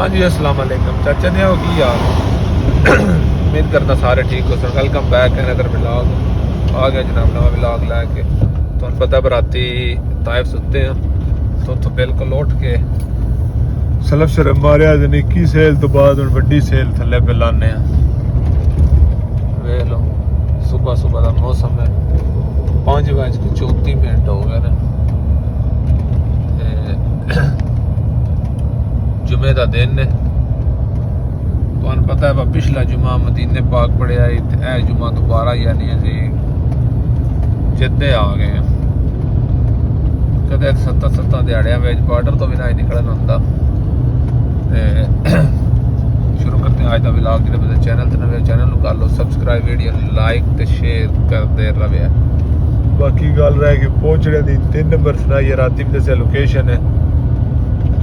हाँ जी अस्सलाम वालेकुम चाचा ने हो की यार उम्मीद करना सारे ठीक हो sir. Welcome back another vlog. आ गया जनाब नवा व्लॉग लैके। तुहानू पता बराती ताइफ सुते हैं तो उत्थों बिल्कुल उठ के सलफ शरम मारिया ते निक्की सेल तो बाद हुण वड्डी सेल थल्ले पे लाने आ। वेख लो सुबह सुबह का मौसम है 5:34 हो गए ने। जुमे का दिन है तुहानू पता है पिछला जुमा मदीने पाक पढ़िया ए जुमा दोबारा यानी असी जिद्दे आ गए हैं। कदे 7 दिहाड़ियां बॉर्डर तो भी ना निकलन होंदा। शुरू करते हैं आज का व्लॉग। जो चैनल ते नवे चैनल नू कर लो सब्सक्राइब, वीडियो लाइक ते शेयर करते रहे। बाकी गल रह गई पहुंचने की 3 नंबर सुनाई है। राती भी दसिया लोकेशन है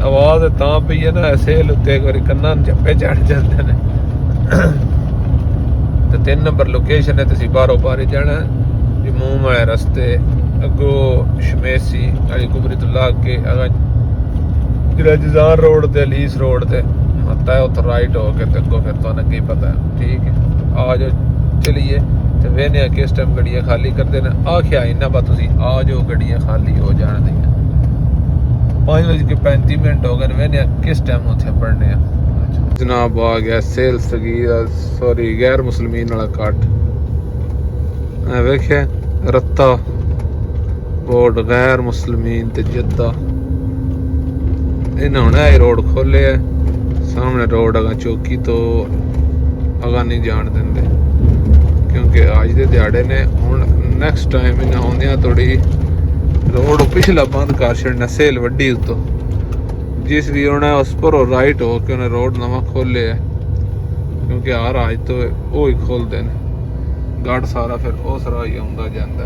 आवाज तां पई है ना सेल उत्ते एक बारी कन्ना झप्पे चढ़ जाते हैं। तो 3 नंबर लोकेशन है। तुसीं बारों बारी जाना जमूम है रस्ते अगो शमेसी अली कुबरी तो लाग के अगर जजान रोड ते अलीस रोड ते आता है उतो राइट हो के अगो फिर तो अगे ही पता है। ठीक है आ जाओ चलिए तो वेने किस टाइम गड्डियां खाली करते हैं। आखिया इन्ना बा तुसीं आ जाओ गड्डियां खाली हो जान दी। 5:35 हो गए वेने किस टाइम उत्थे पढ़ने जनाब। आ गया सेल सगीर सॉरी गैर मुसलमीन वाला कट वेख्या रत्ता बोर्ड गैर मुसलमीन ते जद्दा। इन्हें हुण ए रोड खोले है सामने रोड अगा चौकी तो अगा नहीं जान देंदे क्योंकि अज दे दिहाड़े ने हुण नैक्सट टाइम इन्हें आउंदियां थोड़ी रोड पिछला बंद कर छड़ना सेल वड्डी उत्तो जिस भी उन्हें उस पर राइट हो के उन्हें रोड नवा खोले है क्योंकि हर आज तो वो ही खोलते हैं गढ़ सारा फिर उस राह ही आउंदा जांदा।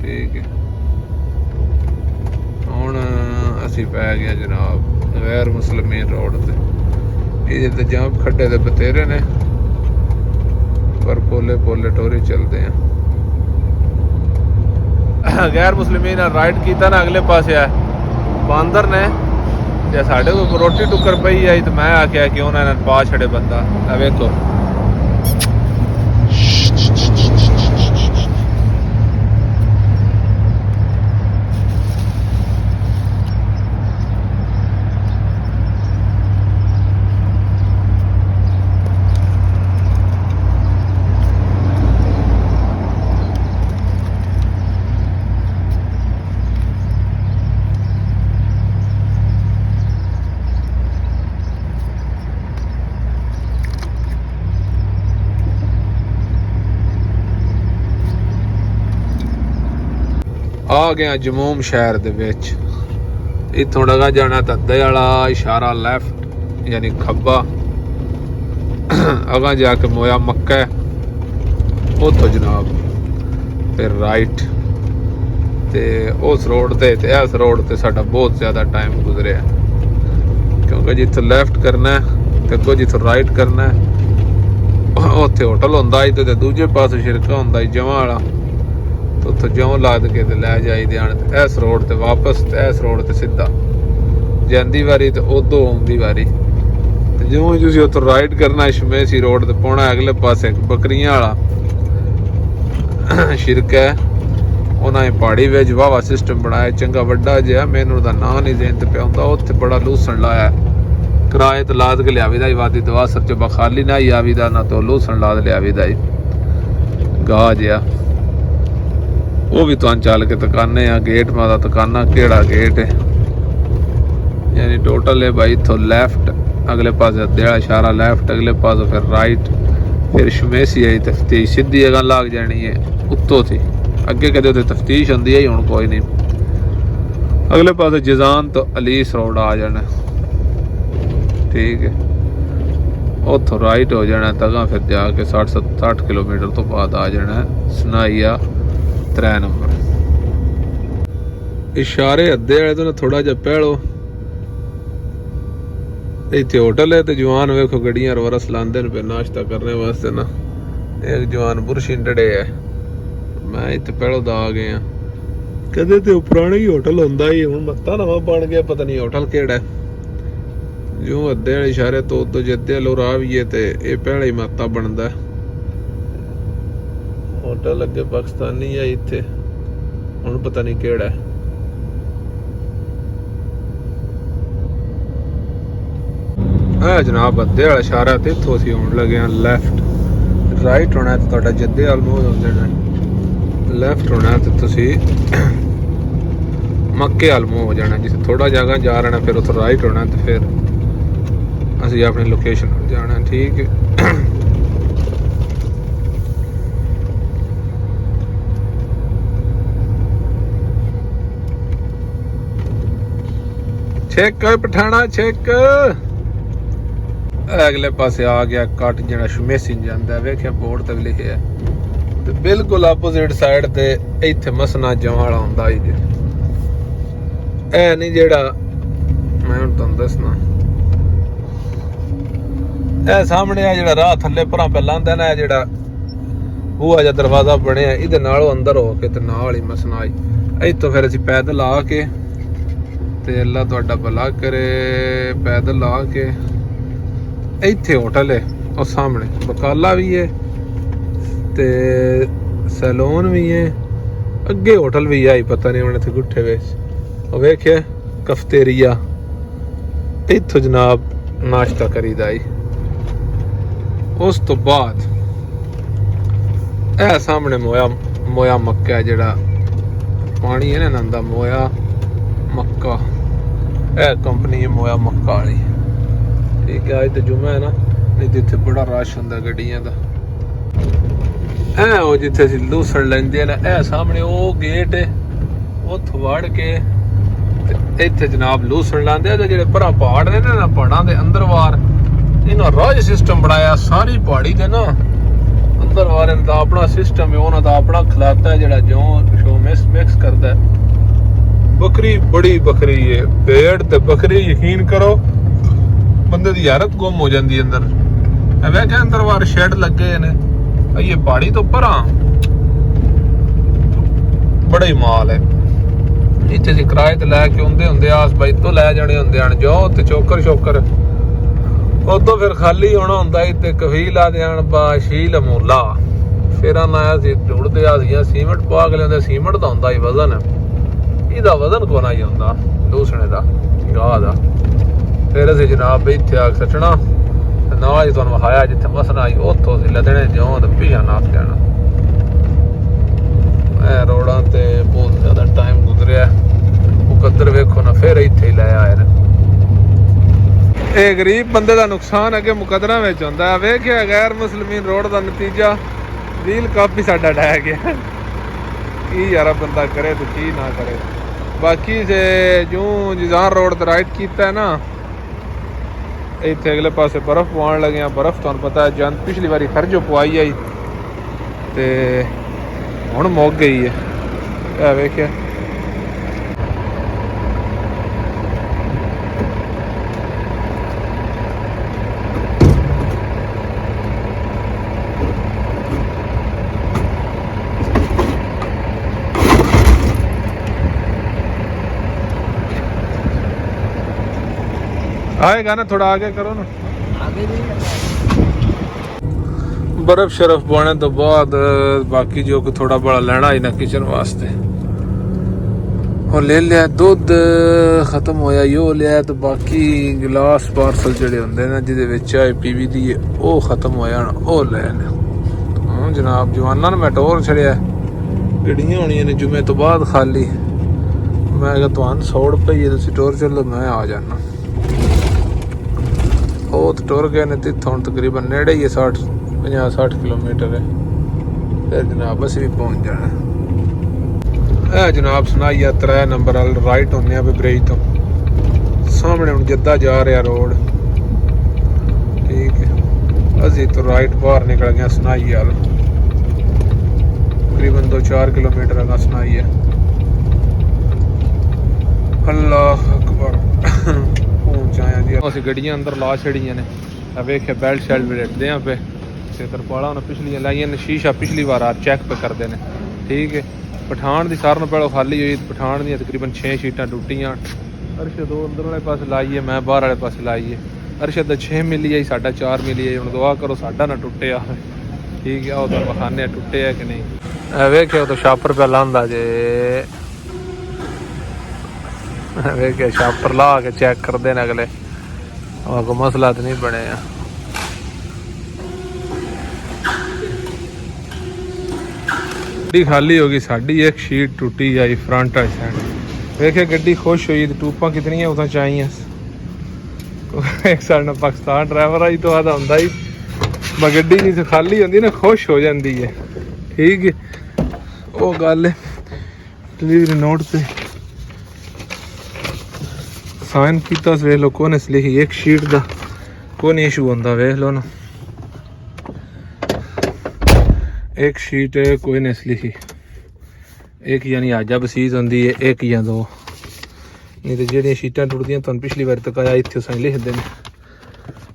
ठीक है हुण असी पै गया जनाब गैर मुसलमीन रोड ते। ये ते जाम खड्डे दे बतेरे ने पर पोले पोले टोरी चलते हैं। गैर मुसलमीन राइट किया ना अगले पासे है बांदर ने जे साढ़े को रोटी टुक्कर पई आई तो मैं आख्या क्यों ना पा छड़े बंदा। वेखो आ गया जमूम शहर दे विच। इत्थों लगा जाना धद्दे वाला इशारा लैफ्ट यानी खब्बा अगा जाके मोया मक्का उतो जनाब फिर राइट ते उस रोड ते इस रोड ते साडा बहुत ज़्यादा टाइम गुजरिया क्योंकि जिथों लैफ्ट करना है ते अगों जिथों राइट करना है उत्थे होटल हुंदा ही ते दूजे पासे शिरका हुंदा ही जमां वाला तो उत्थों ज्यों लाद के ते लै जाई देन इस रोड ते वापस इस रोड ते सीधा जांदी वारी ते उदों आउंदी वारी ते जिउं ही तुसीं उत्थों राइट करना शमेसी रोड ते पौना अगले पासे बकरियां वाला शिरका है। उन्हें पहाड़ी विच वाहवा सिस्टम बनाया चंगा वड्डा जिहा मैनू दा नाम नहीं देन ते पिया उत्थे बड़ा लूसन लाया किराए ते लाद के लियावी दा वादी दवा सर च बखाली ना ही आवी दा ना तो लूसन लाद लियावी दा गाह जिहा वो भी तुहानू चल के तकाने आ गेट मादा तकाना केड़ा गेट है यानी टोटल है भाई इथों लैफ्ट अगले पास अद्धे वाला इशारा लैफ्ट अगले पास फिर राइट फिर शमेसी आई तफ्तीश सीधी जगह लाग जानी है उत्तों थी अगे कदे उत्थे तफ्तीश होंदी है हुण कोई नहीं। अगले पास जजान तो अलीस रोड आ जाना। ठीक है उतो राइट हो जाना तगा फिर जाके 60 किलोमीटर तो बाद आ जाना सनाइया 3 नंबर इशारे अद्धे वाले तो थोड़ा जा पहलो इतने होटल है तो जवान वेखो गड्डियां रवरस लांदे पे नाश्ता करने वास्ते ना। एक जवान बुरशी डड़े है मैं इतने पहलो दा आ गए कदे तो पुराना ही होटल होंदा ही हुण मत्ता नवा बन गया पता नहीं होटल केड़ा है ਜੋ ਅੱਧੇ ਵਾਲੇ ਇਸ਼ਾਰੇ ਤੋਂ ਉਦੋਂ ਜਿੱਦੇ ਵੱਲੋਂ ਰਾਹ ਵੀ ਹੈ ਤੇ ਇਹ ਪਹਿਲਾ ਹੀ ਮਾਤਾ ਬਣਦਾ। ਹੋਟਲ ਅੱਗੇ ਪਾਕਿਸਤਾਨੀ ਆ ਇੱਥੇ, ਹੁਣ ਪਤਾ ਨਹੀਂ ਕਿਹੜਾ ਹੈ। ਆ ਜਨਾਬ ਅੱਧੇ ਵਾਲਾ ਇਸ਼ਾਰਾ ਤੇ ਇੱਥੋਂ ਅਸੀਂ ਆਉਣ ਲੱਗੇ ਹਾਂ ਲੈਫਟ। ਰਾਈਟ ਹੋਣਾ ਤੇ ਤੁਹਾਡਾ ਜਿੱਦੇ ਆਲਮੋਸਟ ਹੋ ਜਾਣਾ, ਲੈਫਟ ਹੋਣਾ ਤੇ ਤੁਸੀਂ ਮੱਕੇ ਆਲਮੋ ਹੋ ਜਾਣਾ। ਜਿੱਥੇ ਥੋੜਾ ਜਗ੍ਹਾ ਜਾ ਰਹਿਣਾ ਫਿਰ ਉੱਥੋਂ ਰਾਈਟ ਹੋਣਾ ਤੇ ਫਿਰ ਅਸੀਂ ਆਪਣੀ ਲੋਕੇਸ਼ਨ ਜਾਣਾ। ਠੀਕ ਹੈ। Check Pathana check. ਅਗਲੇ ਪਾਸੇ ਆ ਗਿਆ ਕੱਟ ਜਿਹੜਾ ਸ਼ਮੇਸੀ ਜਾਂਦਾ, ਵੇਖਿਆ ਬੋਰਡ ਤੇ ਵੀ ਲਿਖਿਆ। ਤੇ ਬਿਲਕੁਲ ਆਪੋਜ਼ਿਟ ਸਾਈਡ ਤੇ ਇੱਥੇ ਮਸਨਾ ਜਮਾਂ ਵਾਲਾ ਹੁੰਦਾ ਹੀ ਜੇ। ਇਹ ਨਹੀਂ ਜਿਹੜਾ ਮੈਂ ਹੁਣ ਤੁਹਾਨੂੰ ਦੱਸਣਾ, ਇਹ ਸਾਹਮਣੇ ਆ ਜਿਹੜਾ ਰਾਹ ਥੱਲੇ ਭਰਾ ਪਹਿਲਾਂ ਆਉਂਦਾ ਨਾ, ਜਿਹੜਾ ਬੂਹਾ ਜਿਹਾ ਦਰਵਾਜ਼ਾ ਬਣਿਆ, ਇਹਦੇ ਨਾਲੋਂ ਅੰਦਰ ਹੋ ਕੇ ਤੇ ਨਾਲ ਹੀ ਮਸਨਾ ਆਈ। ਇੱਥੋਂ ਫਿਰ ਅਸੀਂ ਪੈਦਲ ਆ ਕੇ ਤੇ ਅੱਲਾ ਤੁਹਾਡਾ ਭਲਾ ਕਰੇ, ਪੈਦਲ ਆ ਕੇ ਇੱਥੇ ਹੋਟਲ ਹੈ ਉਹ ਸਾਹਮਣੇ, ਬਕਾਲਾ ਵੀ ਹੈ ਤੇ ਸੈਲੂਨ ਵੀ ਹੈ, ਅੱਗੇ ਹੋਟਲ ਵੀ ਆਈ ਪਤਾ ਨਹੀਂ ਹੁਣ ਇੱਥੇ ਗੁੱਠੇ ਵਿੱਚ। ਉਹ ਵੇਖਿਆ ਕਫਤੇਰੀਆ, ਇੱਥੋਂ ਜਨਾਬ ਨਾਸ਼ਤਾ ਕਰੀਦਾ ਈ। ਉਸ ਤੋਂ ਬਾਅਦ ਇਹ ਸਾਹਮਣੇ ਮੋਇਆ ਮੱਕਾ, ਜਿਹੜਾ ਪਾਣੀ ਹੈ ਨਾ ਨੰਦਾ ਮੋਇਆ ਮੱਕਾ, ਇਹ ਕੰਪਨੀ ਹੈ ਮੋਇਆ ਮੱਕਾ ਵਾਲੀ। ਠੀਕ ਹੈ। ਅੱਜ ਤੇ ਜੁਮਾ ਹੈ ਨਾ, ਨਹੀਂ ਤੇ ਇੱਥੇ ਬੜਾ ਰਸ਼ ਹੁੰਦਾ ਗੱਡੀਆਂ ਦਾ। ਇਹ ਉਹ ਜਿੱਥੇ ਅਸੀਂ ਲੂਸਣ ਲੈਂਦੇ ਨਾ, ਇਹ ਸਾਹਮਣੇ ਉਹ ਗੇਟ ਹੈ, ਉੱਥੋਂ ਵੜ ਕੇ ਤੇ ਇੱਥੇ ਜਨਾਬ ਲੂਸਣ ਲਾਉਂਦੇ ਆ। ਤੇ ਜਿਹੜੇ ਭਰਾ ਪਹਾੜ ਨੇ ਨਾ, ਪਹਾੜਾਂ ਦੇ ਅੰਦਰ ਵਾਰ ਇਹਨਾਂ ਰਾਜ ਸਿਸਟਮ ਬਣਾਇਆ ਸਾਰੀ ਪਹਾੜੀ ਦੇ ਨਾ ਅੰਦਰ ਵਾਰ। ਇਹਨਾਂ ਦਾ ਆਪਣਾ ਸਿਸਟਮ ਹੈ, ਉਹਨਾਂ ਦਾ ਆਪਣਾ ਖਿਲਾਤਾ ਜਿਹੜਾ ਜੋ ਸ਼ੋ ਮਿਕਸ ਕਰਦਾ। ਬੱਕਰੀ ਬੜੀ ਬੱਕਰੀ ਹੈ, ਭੇਡ ਤੇ ਬੱਕਰੀ, ਯਕੀਨ ਕਰੋ ਬੰਦੇ ਦੀ ਹਾਲਤ ਗੁੰਮ ਹੋ ਜਾਂਦੀ ਅੰਦਰ। ਇਹ ਵੇਖਿਆ ਅੰਦਰ ਵਾਰ ਸ਼ੈਡ ਲੱਗੇ ਨੇ। ਇਹ ਪਹਾੜੀ ਤੋਂ ਪਰਾਂ ਬੜਾ ਹੀ ਮਾਲ ਹੈ। ਇੱਥੇ ਅਸੀਂ ਕਿਰਾਏ ਤੇ ਲੈ ਕੇ ਹੁੰਦੇ ਆਸ ਬਾਈ ਤੋਂ ਲੈ ਜਾਣੇ ਹੁੰਦੇ ਹਨ ਜੋ ਤੇ ਚੋਕਰ ਉਦੋਂ ਫਿਰ ਖਾਲੀ ਹੋਣਾ ਹੁੰਦਾ ਸੀ ਤੇ ਕਫੀਲ ਆ ਦੇਣ ਬਾਸ਼ੀਲ ਮੂਲਾ ਫਿਰ ਆਇਆ ਸੀ ਢੁੜਦੇ ਆ ਸੀ ਸੀਮੈਂਟ ਪਾ ਕੇ ਲਿਆਉਂਦੇ। ਸੀਮੈਂਟ ਦਾ ਹੁੰਦਾ ਸੀ ਵਜ਼ਨ, ਇਹਦਾ ਵਜ਼ਨ ਕੋਨਾ ਹੀ ਹੁੰਦਾ ਲੂਸਣੇ ਦਾ ਗਾਹ ਦਾ। ਫਿਰ ਅਸੀਂ ਜਨਾਬ ਇੱਥੇ ਆ ਕੇ ਸੱਟਣਾ ਤੇ ਨਾਲ ਹੀ ਤੁਹਾਨੂੰ ਵਿਖਾਇਆ ਜਿੱਥੇ ਮਸਣਾ ਆਈ ਉੱਥੋਂ ਅਸੀਂ ਲੱਦਣੇ ਜਿਉਂ ਤੇ ਪੀਆ ਨਾਪ ਲੈਣਾ। ਇਹ ਰੋਡਾਂ ਤੇ ਬਹੁਤ ਜ਼ਿਆਦਾ ਟਾਈਮ ਗੁਜ਼ਰਿਆ। ਮੁਕੱਦਰ ਵੇਖੋ ਨਾ ਫਿਰ ਇੱਥੇ ਹੀ ਲੈ ਆਏ ਨੇ। ਇਹ ਗਰੀਬ ਬੰਦੇ ਦਾ ਨੁਕਸਾਨ ਅੱਗੇ ਮੁਕੱਦਰਾਂ ਵਿੱਚ ਹੁੰਦਾ। ਵੇਖਿਆ ਗੈਰ ਮੁਸਲਮੀਨ ਰੋਡ ਦਾ ਨਤੀਜਾ, ਵੀਲ ਕੱਪ ਹੀ ਸਾਡਾ ਡਹਿ ਗਿਆ। ਕੀ ਯਾਰਾ ਬੰਦਾ ਕਰੇ ਤੇ ਕੀ ਨਾ ਕਰੇ। ਬਾਕੀ ਜੇ ਜੂੰ ਜਿਜ਼ਾਨ ਰੋਡ ਤੇ ਰਾਈਟ ਕੀਤਾ ਨਾ, ਇੱਥੇ ਅਗਲੇ ਪਾਸੇ ਬਰਫ਼ ਪਵਾਉਣ ਲੱਗਿਆ। ਬਰਫ਼ ਤੁਹਾਨੂੰ ਪਤਾ ਹੈ ਜਨ ਪਿਛਲੀ ਵਾਰੀ ਖਰਜੋ ਪਵਾਈ ਆਈ ਤੇ ਹੁਣ ਮੁੱਕ ਗਈ ਹੈ। ਇਹ ਵੇਖਿਆ आएगा ना, थोड़ा आगे करो ना। आगे बर्फ शरफ पाने तो बाद बाकी जो कि थोड़ा बड़ा लेना ही ना किचन वास्ते और ले लिया। दुध खत्म होया यो लिया तो बाकी गिलास पार्सल जड़े होंगे ना जिहदे विच चाय पीवी दी है वो खत्म होया ना वो ले लिया। जनाब जवाना ने मैं टोर छड़िया, गड्डियां होनियां ने जुमे तो बाद खाली। मैं कहा तुहानू 100 रुपये तुसीं टोर चलो, मैं आ जाना। ਉਹ ਟੁਰ ਗਏ ਨੇ ਤੇ ਹੁਣ ਤਕਰੀਬਨ ਨੇੜੇ ਹੀ 50-60 ਕਿਲੋਮੀਟਰ ਹੈ। ਫਿਰ ਜਨਾਬ ਅਸੀਂ ਵੀ ਪਹੁੰਚ ਜਾਣਾ। ਇਹ ਜਨਾਬ ਸੁਨਾਈਆ 3 ਨੰਬਰ ਵਾਲ ਰਾਈਟ ਹੁੰਦੇ ਆ ਬਬਰੇਜ ਤੋਂ ਸਾਹਮਣੇ। ਹੁਣ ਜੱਦਾ ਜਾ ਰਿਹਾ ਰੋਡ। ਠੀਕ ਹੈ। ਅਸੀਂ ਤੋਂ ਰਾਈਟ ਬਾਹਰ ਨਿਕਲ ਗਏ ਸੁਨਾਈਆ ਵਾਲ, ਤਕਰੀਬਨ 2-4 ਕਿਲੋਮੀਟਰ ਦਾ ਸੁਨਾਈਆ। ਅੱਲਾਹ ਅਕਬਰ ਪਹੁੰਚਾਇਆ ਜੀ। ਅਸੀਂ ਗੱਡੀਆਂ ਅੰਦਰ ਲਾ ਛੜੀਆਂ ਨੇ। ਵੇਖਿਆ ਬੈਲਟ ਸ਼ੈਲਟ ਵੀ ਰੱਖਦੇ ਆ ਪੇ ਤੇ ਤਰਪਾਲਾਂ ਉਹਨਾਂ ਪਿਛਲੀਆਂ ਲਾਈਆਂ ਨੇ। ਸ਼ੀਸ਼ਾ ਪਿਛਲੀ ਵਾਰ ਆ ਚੈੱਕ ਪੇ ਕਰਦੇ ਨੇ। ਠੀਕ ਹੈ। ਪਠਾਨ ਦੀ ਸਾਰਿਆਂ ਨਾਲੋਂ ਪਹਿਲਾਂ ਖਾਲੀ ਹੋਈ। ਪਠਾਨ ਦੀਆਂ ਤਕਰੀਬਨ 6 ਸੀਟਾਂ ਟੁੱਟੀਆਂ। ਅਰਸ਼ਦ ਉਹ ਅੰਦਰ ਵਾਲੇ ਪਾਸੇ ਲਾਈਏ, ਮੈਂ ਬਾਹਰ ਵਾਲੇ ਪਾਸੇ ਲਾਈਏ। ਅਰਸ਼ਦ ਦਾ 6 ਮਿਲੀ ਹੈ, ਸਾਡਾ 4 ਮਿਲੀ ਹੈ। ਹੁਣ ਦੁਆ ਕਰੋ ਸਾਡਾ ਨਾ ਟੁੱਟਿਆ ਹੋਵੇ, ਠੀਕ ਹੈ। ਉਹ ਤਾਂ ਬਖਾਨੇ ਟੁੱਟਿਆ ਕਿ ਨਹੀਂ। ਵੇਖਿਓ ਤਾਂ ਛਾਪਰ ਪਿਆ ਲਾਂਦਾ ਜੇ, ਵੇਖਿਆ ਛਾਪਰ ਲਾ ਕੇ ਚੈੱਕ ਕਰਦੇ ਨੇ ਅਗਲੇ, ਕੋਈ ਮਸਲਾ ਤਾਂ ਨਹੀਂ ਬਣਿਆ। ਗੱਡੀ ਖਾਲੀ ਹੋ ਗਈ ਸਾਡੀ, ਇੱਕ ਸ਼ੀਟ ਟੁੱਟੀ ਆਈ फ्रंट वाली साइड। ਵੇਖਿਆ ਗੱਡੀ खुश हुई तो टूपा कितनी उतना चाहिए। एक साइड पाकिस्तान ड्राइवर आई तो ਆਦਾ ਹੁੰਦਾ ਹੀ ਮੈਂ ਗੱਡੀ ਨਹੀਂ ਤੇ ਖਾਲੀ ਹੁੰਦੀ ਨਾ खुश हो जाती है, ठीक है। ਉਹ ਗੱਲ डिलीवरी नोट पे साइन किया, ਵੇਖ ਲਓ ਕੋਨੇ ਲਿਖੀ एक शीट ਦਾ ਕੋਈ ਨਹੀਂ इशू ਹੁੰਦਾ, ਵੇਖ ਲਓ ਨਾ एक शीट कोई नहीं लिखी, एक यानी आजा बसीज होंगी है, एक या दो। नहीं तो जो शीटा टुटदियां तुहानू पिछली बार तक आया इत्थे साइन लिख देने,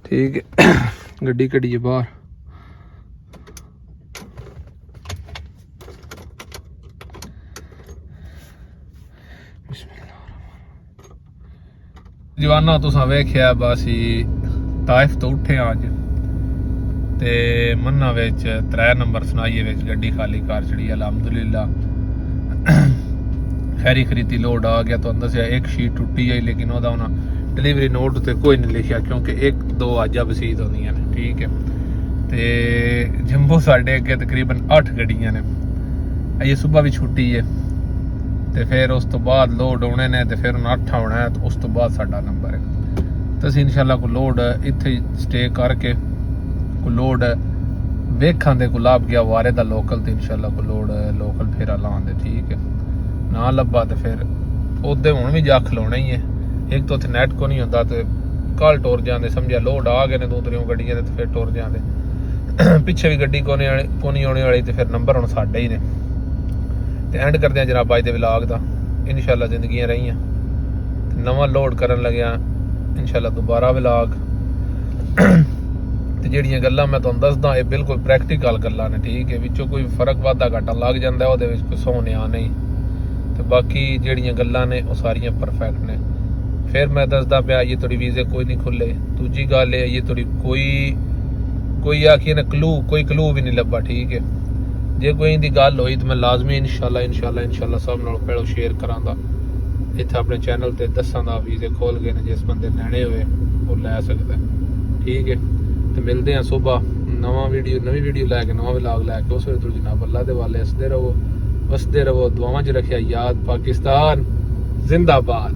ठीक है। गड्डी कड्डिए बाहर, जवाना तुसां वेख्या बस ताइफ तो उठे अज ते मन्ना विच 3 नंबर सुनाइए विच गड्डी खाली कार चढ़ी, अलहमदुलिल्ला। खैरी खरीदी लोड आ गया। तो दसिया एक शीट टुटी है, लेकिन वह डिलीवरी नोट ते कोई नहीं लिखा, क्योंकि 1-2 आजा बसीद होंदियां ने, ठीक है। तो जंबो साढ़े अगे तकरीबन 8 गड्डियां ने, अजे सुबह भी छुट्टी है। तो फिर उस तो बाद लोड आने ने, तो फिर 8 आना है, तो उस तो बाद साडा नंबर है। तो असीं इंशाअल्लाह को लोड इत्थे स्टे करके लोड वेखां दे को लाभ गया वारे दा लोकल, तो इंशाअल्लाह को लोड लोकल फेरा लाने, ठीक है। ना लब्बा तो फिर ओदे हुण भी जा खलोना ही है। एक तो उत्थे नैट को नहीं होंदा, तो कल टुर जाते, समझा लोड आ गए ने 2-3 गड्डियां, तो फिर टुर जाते। पिछे भी गड्डी को नहीं आने वाली, तो फिर नंबर हुण साडे ही ने। तो एंड करदे आ जनाब अज दे व्लॉग दा। इंशाअल्लाह जिंदगियां रहियां, नवां लोड करन लग्या इंशाअल्लाह दोबारा व्लॉग। ਤੇ ਜਿਹੜੀਆਂ ਗੱਲਾਂ ਮੈਂ ਤੁਹਾਨੂੰ ਦੱਸਦਾ ਇਹ ਬਿਲਕੁਲ ਪ੍ਰੈਕਟੀਕਲ ਗੱਲਾਂ ਨੇ, ਠੀਕ ਹੈ। ਵਿੱਚੋਂ ਕੋਈ ਫਰਕ ਵਾਧਾ ਘਾਟਾ ਲੱਗ ਜਾਂਦਾ, ਉਹਦੇ ਵਿੱਚ ਕੋਈ ਸੋਹਣਿਆ ਨਹੀਂ। ਤੇ ਬਾਕੀ ਜਿਹੜੀਆਂ ਗੱਲਾਂ ਨੇ ਉਹ ਸਾਰੀਆਂ ਪਰਫੈਕਟ ਨੇ। ਫਿਰ ਮੈਂ ਦੱਸਦਾ ਪਿਆ ਇਹ ਤੁਹਾਡੀ ਵੀਜ਼ੇ ਕੋਈ ਨਹੀਂ ਖੁੱਲੇ। ਦੂਜੀ ਗੱਲ ਇਹ ਇਹ ਤੁਹਾਡੀ ਕੋਈ ਆਖੀ ਨਾ ਕੋਈ ਕਲੂ ਵੀ ਨਹੀਂ ਲੱਭਾ, ਠੀਕ ਹੈ। ਜੇ ਕੋਈ ਇਹਦੀ ਗੱਲ ਹੋਈ ਤਾਂ ਮੈਂ ਲਾਜ਼ਮੀ ਇਨਸ਼ਾਅੱਲਾ ਸਭ ਨਾਲ ਪਹਿਲਾਂ ਸ਼ੇਅਰ ਕਰਾਂਗਾ। ਇੱਥੇ ਆਪਣੇ ਚੈਨਲ ਤੇ ਦੱਸਾਂਗਾ ਵੀਜ਼ੇ ਖੋਲ ਗਏ ਨੇ, ਜਿਸ ਬੰਦੇ ਲੈਣੇ ਹੋਏ ਉਹ ਲੈ ਸਕਦਾ, ਠੀਕ ਹੈ। ਤੇ ਮਿਲਦੇ ਆ ਸੁਬਹ ਨਵੀਂ ਵੀਡੀਓ ਲੈ ਕੇ, ਨਵਾਂ ਵਲੌਗ ਲੈ ਕੇ। ਉਸ ਵੇਲੇ ਤੁਸੀਂ ਜਨਾਬ ਅੱਲਾ ਦੇ ਵਾਲੇ ਹੱਸਦੇ ਰਹੋ, ਵਸਦੇ ਰਹੋ, ਦੁਆਵਾਂ 'ਚ ਰੱਖਿਆ ਯਾਦ। ਪਾਕਿਸਤਾਨ ਜ਼ਿੰਦਾਬਾਦ।